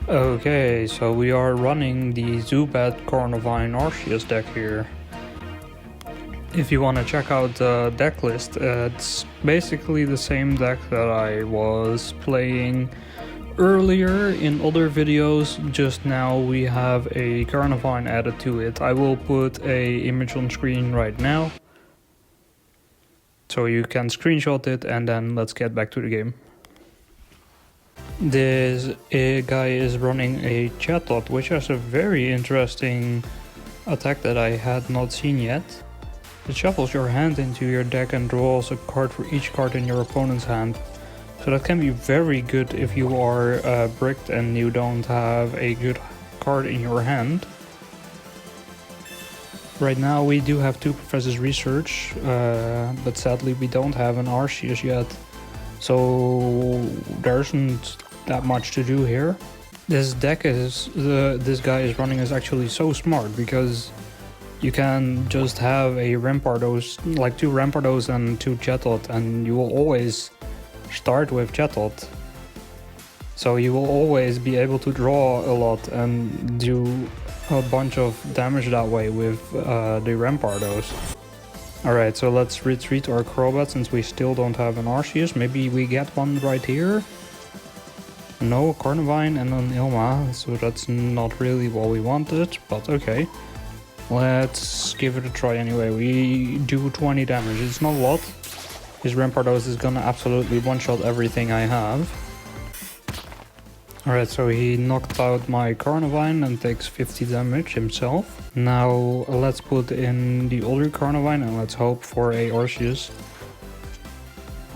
Okay, so we are running the Zubat Carnivine Arceus deck here. If you want to check out the deck list, it's basically the same deck that I was playing earlier in other videos. Just now we have a Carnivine added to it. I will put an image on screen right now, so you can screenshot it, and then let's get back to the game. This guy is running a Chatot, which has a very interesting attack that I had not seen yet. It shuffles your hand into your deck and draws a card for each card in your opponent's hand. So that can be very good if you are bricked and you don't have a good card in your hand. Right now we do have two Professor's Research, but sadly we don't have an Arceus yet. So there isn't that much to do here. This deck this guy is running is actually so smart, because you can just have a Rampardos, like two Rampardos and two Chatot, and you will always start with Chatot. So you will always be able to draw a lot and do a bunch of damage that way with the Rampardos. Alright, so let's retreat our Crobat since we still don't have an Arceus. Maybe we get one right here. No, Carnivine and an Ilma, so that's not really what we wanted, but okay. Let's give it a try anyway. We do 20 damage, it's not a lot. His Rampardos is gonna absolutely one-shot everything I have. Alright, so he knocked out my Carnivine and takes 50 damage himself. Now let's put in the other Carnivine and let's hope for a Arceus.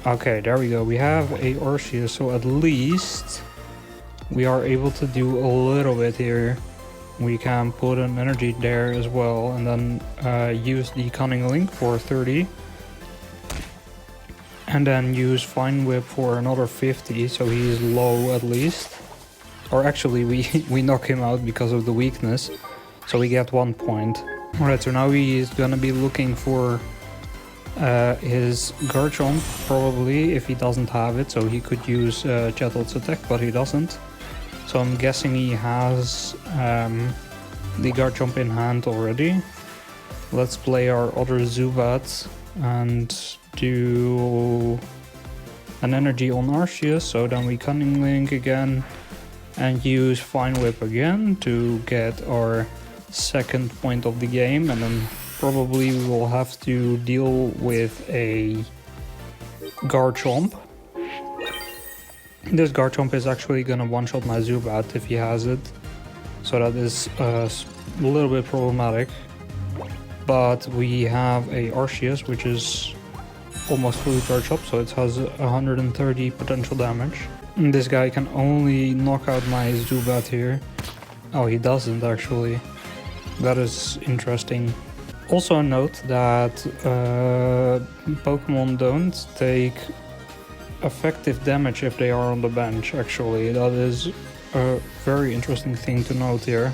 Okay, there we go, we have a Arceus, so at least we are able to do a little bit here. We can put an energy there as well, and then use the Cunning Link for 30. And then use Fine Whip for another 50, so he's low at least. Or actually we knock him out because of the weakness, so we get 1 point. Alright, so now he's gonna be looking for his Garchomp, probably, if he doesn't have it, so he could use Chatot's attack, but he doesn't. So I'm guessing he has the Garchomp in hand already. Let's play our other Zubat and do an energy on Arceus, so then we Cunning Link again and use Fine Whip again to get our second point of the game, and then probably we will have to deal with a Garchomp. This Garchomp is actually gonna one-shot my Zubat if he has it, so that is a little bit problematic. But we have a Arceus, which is almost fully charged up, so it has 130 potential damage. And this guy can only knock out my Zubat here. Oh, he doesn't actually. That is interesting. Also note that Pokemon don't take effective damage if they are on the bench, actually. That is a very interesting thing to note here.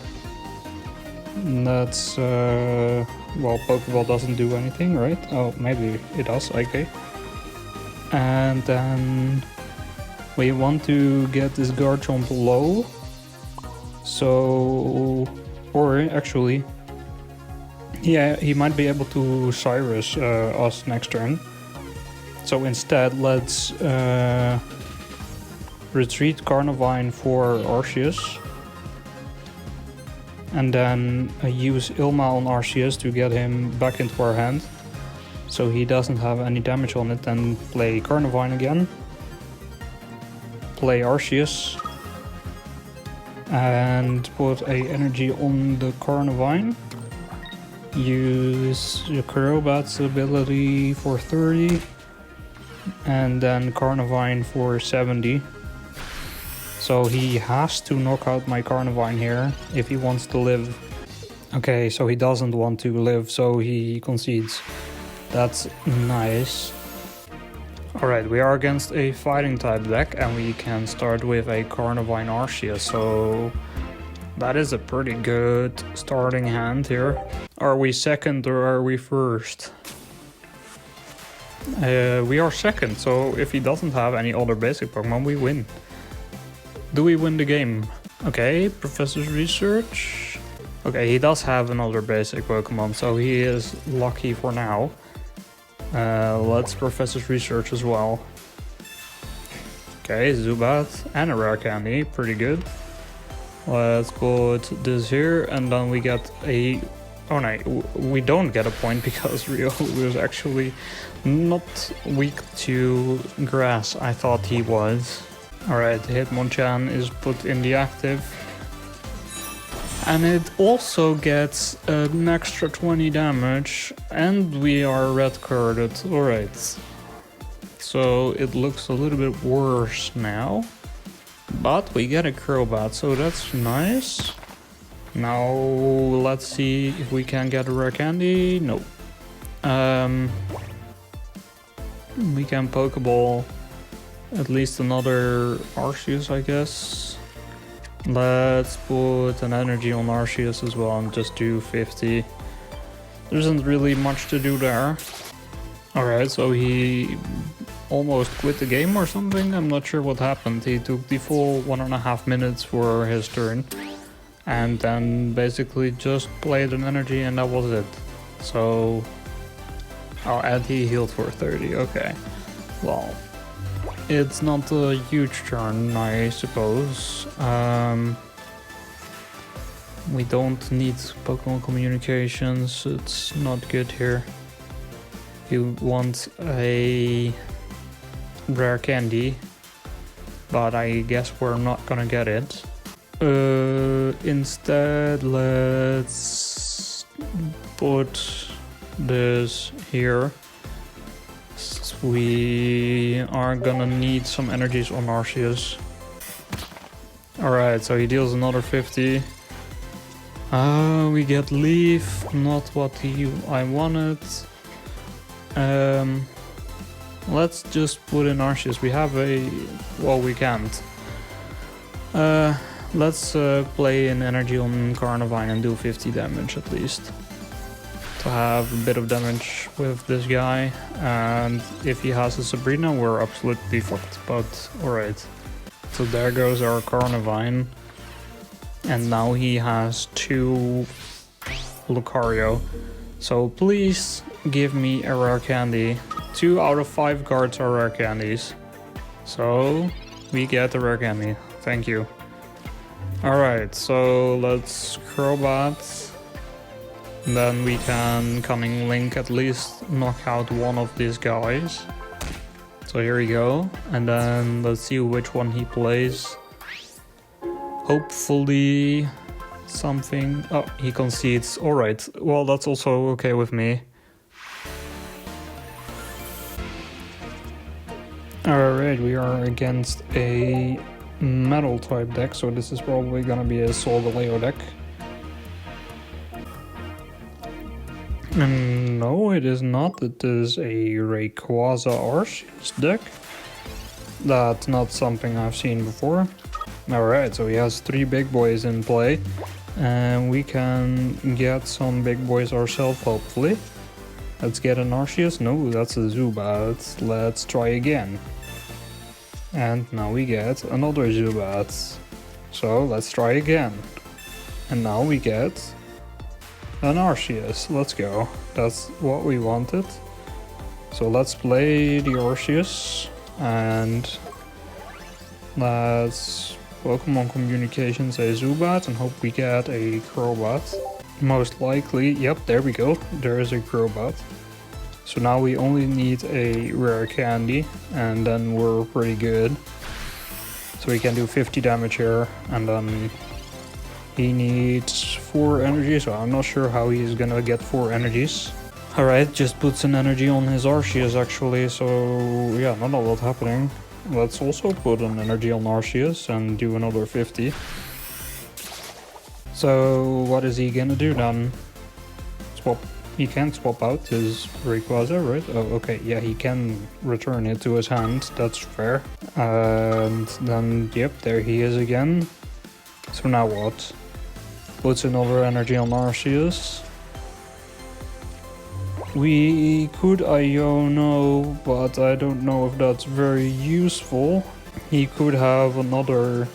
That's, well, Pokeball doesn't do anything, right? Oh, maybe it does, okay. And then we want to get this Garchomp low. So, or actually, yeah, he might be able to Cyrus us next turn. So instead, let's retreat Carnivine for Arceus. And then use Ilma on Arceus to get him back into our hand, so he doesn't have any damage on it, and play Carnivine again. Play Arceus. And put a energy on the Carnivine. Use the Crobat's ability for 30. And then Carnivine for 70. So he has to knock out my Carnivine here if he wants to live. Okay, so he doesn't want to live, so he concedes. That's nice. Alright, we are against a fighting type deck, and we can start with a Carnivine Arceus, so that is a pretty good starting hand here. Are we second or are we first? We are second, so if he doesn't have any other basic Pokemon, we win. Do we win the game? Okay, Professor's Research. Okay, he does have another basic Pokemon, so he is lucky for now. Let's Professor's Research as well. Okay, Zubat and a rare candy, pretty good. Let's put this here, and then we get a... Oh no, we don't get a point because Ryo was actually not weak to grass. I thought he was. Alright, Hitmonchan is put in the active. And it also gets an extra 20 damage, and we are red carded. Alright. So it looks a little bit worse now. But we get a Crobat, so that's nice. Now let's see if we can get a rare candy. No. We can Pokeball at least another Arceus, I guess. Let's put an energy on Arceus as well and just do 50. There isn't really much to do there. Alright, so he almost quit the game or something. I'm not sure what happened. He took the full 1.5 minutes for his turn. And then basically just played an energy and that was it. So... Oh, and he healed for 30, okay. Well, it's not a huge turn, I suppose. We don't need Pokemon communications, it's not good here. You want a rare candy, but I guess we're not gonna get it. Instead, let's put this here. We are gonna need some energies on Arceus. Alright, so he deals another 50. We get Leaf, not what I wanted. Let's just put in Arceus. We have a... well, we can't. Let's play an energy on Carnivine and do 50 damage at least. To have a bit of damage with this guy. And if he has a Sabrina, we're absolutely fucked. But alright. So there goes our Carnivine. And now he has 2 Lucario. So please give me a rare candy. 2 out of 5 cards are rare candies. So we get a rare candy. Thank you. Alright, so let's Crobat. Then we can Cunning Link at least knock out one of these guys. So here we go. And then let's see which one he plays. Hopefully something... Oh, he concedes. Alright, well that's also okay with me. Alright, we are against a metal type deck, so this is probably gonna be a Solgaleo deck. And no, it is not. It is a Rayquaza Arceus deck. That's not something I've seen before. Alright, so he has 3 big boys in play. And we can get some big boys ourselves, hopefully. Let's get an Arceus. No, that's a Zubat. Let's try again. And now we get another Zubat. So let's try again. And now we get an Arceus. Let's go. That's what we wanted. So let's play the Arceus. And let's Pokemon Communications a Zubat and hope we get a Crobat. Most likely, yep, there we go. There is a Crobat. So now we only need a rare candy and then we're pretty good. So we can do 50 damage here and then he needs 4 energies, so I'm not sure how he's gonna get 4 energies. Alright, just puts an energy on his Arceus actually, so yeah, not a lot happening. Let's also put an energy on Arceus and do another 50. So what is he gonna do then? Swap. He can't swap out his Rayquaza, right? Oh, okay, yeah, he can return it to his hand, that's fair. And then, yep, there he is again. So now what? Puts another energy on Arceus. We could Iono, but I don't know if that's very useful. He could have another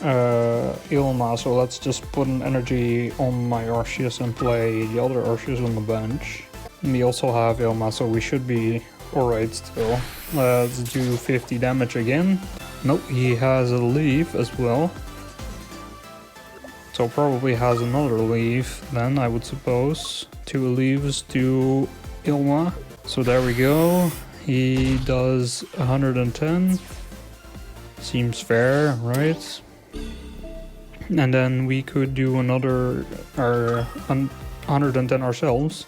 Ilma, so let's just put an energy on my Arceus and play the other Arceus on the bench. We also have Ilma, so we should be alright still. Let's do 50 damage again. Nope, he has a leaf as well. So probably has another leaf then, I would suppose. 2 leaves to Ilma. So there we go. He does 110. Seems fair, right? And then we could do another 110 ourselves.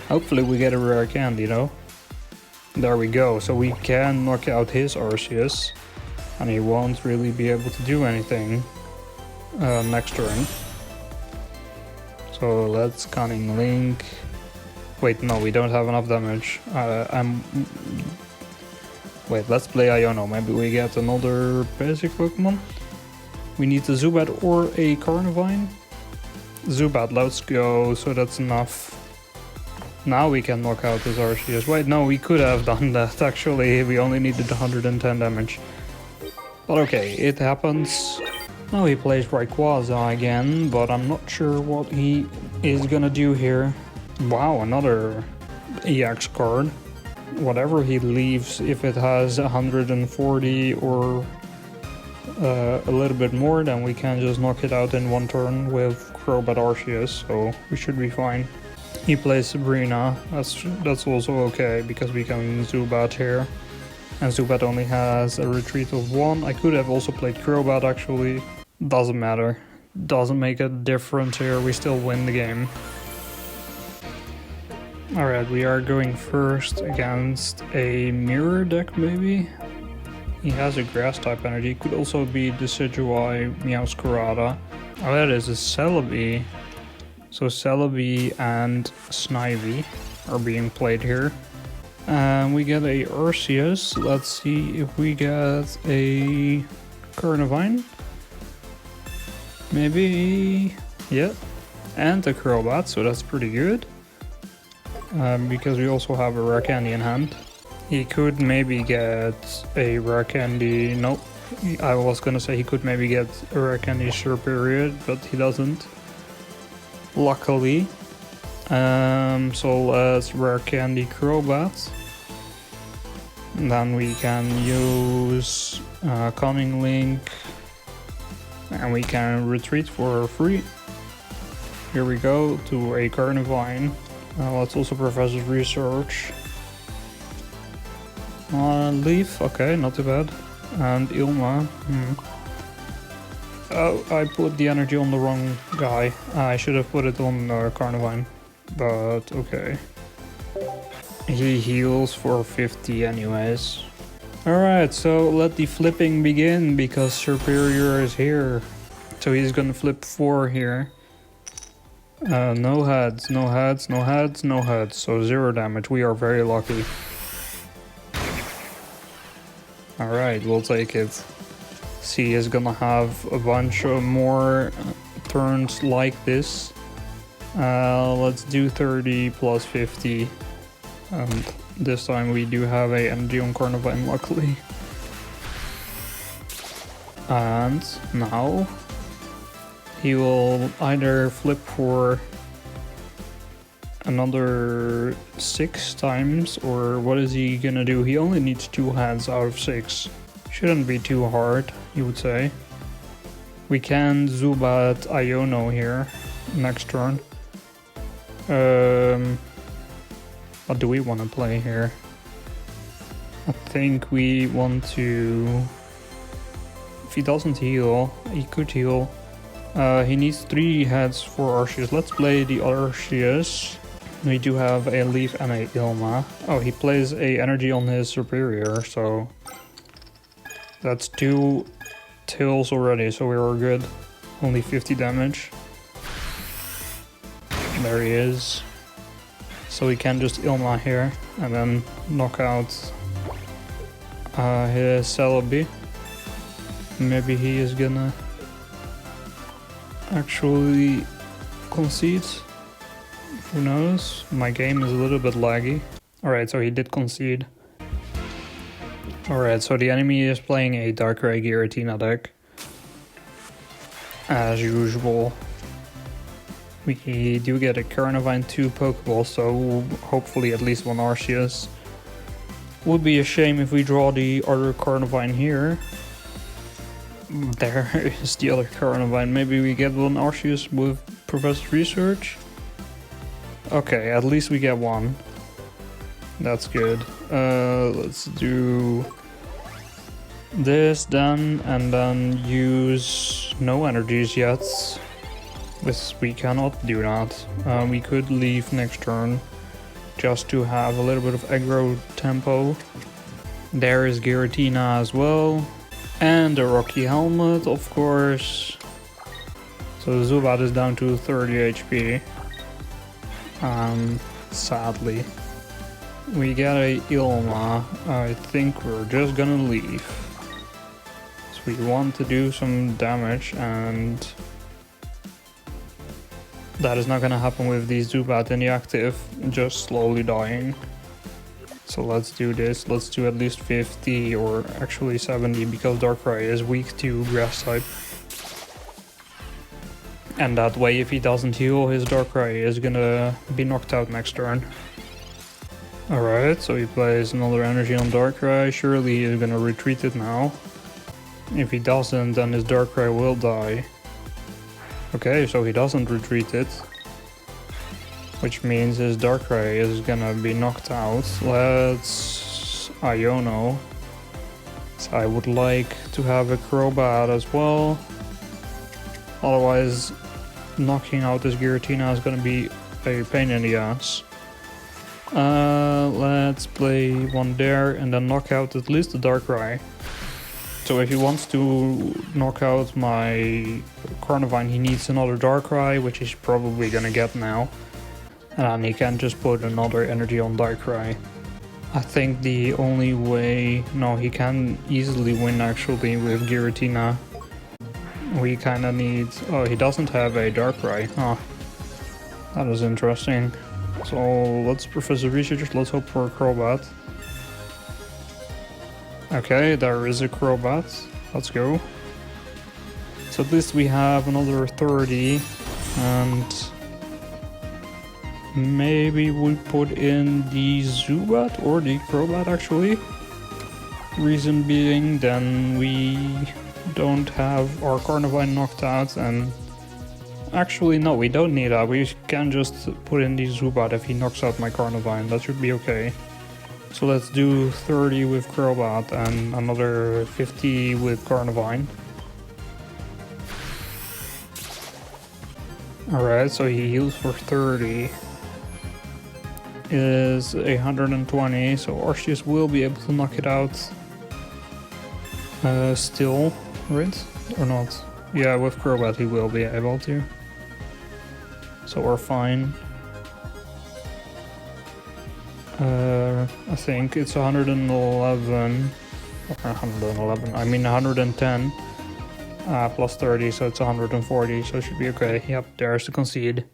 Hopefully we get a rare candy though. There we go, so we can knock out his Arceus. And he won't really be able to do anything next turn. So let's Cunning Link. Wait, no, we don't have enough damage. Wait, let's play Iono. Maybe we get another basic Pokemon. We need a Zubat or a Carnivine. Zubat, let's go. So that's enough. Now we can knock out his Arceus. Wait, no, we could have done that actually. We only needed 110 damage. But okay, it happens. Now he plays Rayquaza again, but I'm not sure what he is gonna do here. Wow, another EX card. Whatever he leaves, if it has 140 or a little bit more, then we can just knock it out in one turn with Crobat Arceus, so we should be fine. He plays Sabrina, that's also okay, because we can Zubat here. And Zubat only has a retreat of 1. I could have also played Crobat actually. Doesn't matter. Doesn't make a difference here, we still win the game. Alright, we are going first against a mirror deck maybe? He has a grass type energy, could also be Decidueye, Meowscarada. Oh, that is a Celebi. So Celebi and Snivy are being played here. And we get a Arceus. Let's see if we get a Carnivine. Maybe, yeah. And a Crobat, so that's pretty good. Because we also have a rare candy in hand. He could maybe get a rare candy. Nope. I was gonna say he could maybe get a rare candy Serperiod, but he doesn't. Luckily. So let's rare candy Crobat. And then we can use Cunning Link. And we can retreat for free. Here we go to a Carnivine. Let's also Professor's Research. Leaf, okay, not too bad. And Ilma. Oh, I put the energy on the wrong guy. I should have put it on Carnivine. But okay. He heals for 50 anyways. Alright, so let the flipping begin because Superior is here. So he's gonna flip 4 here. No heads, no heads, no heads, no heads. So 0 damage. We are very lucky. Alright, we'll take it. C is gonna have a bunch of more turns like this. Let's do 30 plus 50. And this time we do have a energy on Carnivine, luckily. And now he will either flip for another 6 times, or what is he gonna do? He only needs 2 hands out of 6. Shouldn't be too hard, you would say. We can Zubat Iono here next turn. What do we want to play here? I think we want to... If he doesn't heal, he could heal. He needs 3 heads for Arceus. Let's play the Arceus. We do have a Leaf and a Ilma. Oh, he plays a energy on his Superior, so... That's 2 tails already, so we are good. Only 50 damage. There he is. So we can just Ilma here and then knock out his Celebi. Maybe he is gonna actually concede. Who knows? My game is a little bit laggy. Alright, so he did concede. Alright, so the enemy is playing a Darkrai Giratina deck. as usual. We do get a Carnivine 2 Pokeball, so hopefully at least one Arceus. Would be a shame if we draw the other Carnivine here. There is the other Carnivine. Maybe we get one Arceus with Professor's Research. Okay, at least we get one. That's good. Let's do this then, and then use no energies yet. We cannot do that. We could leave next turn just to have a little bit of aggro tempo. There is Giratina as well. And the Rocky Helmet, of course. So Zubat is down to 30 HP. Sadly. We get a Ilma. I think we're just gonna leave. So we want to do some damage, and that is not gonna happen with the Zubat in the active, just slowly dying. So let's do this. Let's do at least 50 or actually 70 because Darkrai is weak to Grass type. And that way, if he doesn't heal, his Darkrai is gonna be knocked out next turn. Alright, so he plays another energy on Darkrai. Surely he is gonna retreat it now. If he doesn't, then his Darkrai will die. Okay, so he doesn't retreat it. Which means his Darkrai is gonna be knocked out. Let's Iono. So I would like to have a Crobat as well. Otherwise, knocking out this Giratina is gonna be a pain in the ass. Let's play one there and then knock out at least the Darkrai. So if he wants to knock out my Carnivine, he needs another Darkrai, which he's probably gonna get now. And then he can just put another energy on Darkrai. I think the only way... No, he can easily win actually with Giratina. We kinda need... Oh, he doesn't have a Darkrai. Oh, that is interesting. So let's Professor Research, let's hope for a Crobat. Okay, there is a Crobat. Let's go. So at least we have another 30, and maybe we put in the Zubat or the Crobat actually. Reason being, then we don't have our Carnivine knocked out, and actually no, we don't need that. We can just put in the Zubat if he knocks out my Carnivine. That should be okay. So let's do 30 with Crobat and another 50 with Carnivine. Alright, so he heals for 30. Is 120, so Arceus will be able to knock it out. Still, right? Or not? Yeah, with Crobat he will be able to. So we're fine. I think it's 111. 111. I mean 110. Plus 30, so it's 140, so it should be okay. Yep, there's the concede.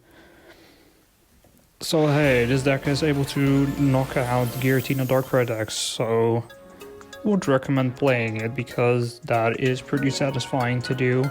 So hey, this deck is able to knock out Giratina Darkrai decks, so would recommend playing it because that is pretty satisfying to do.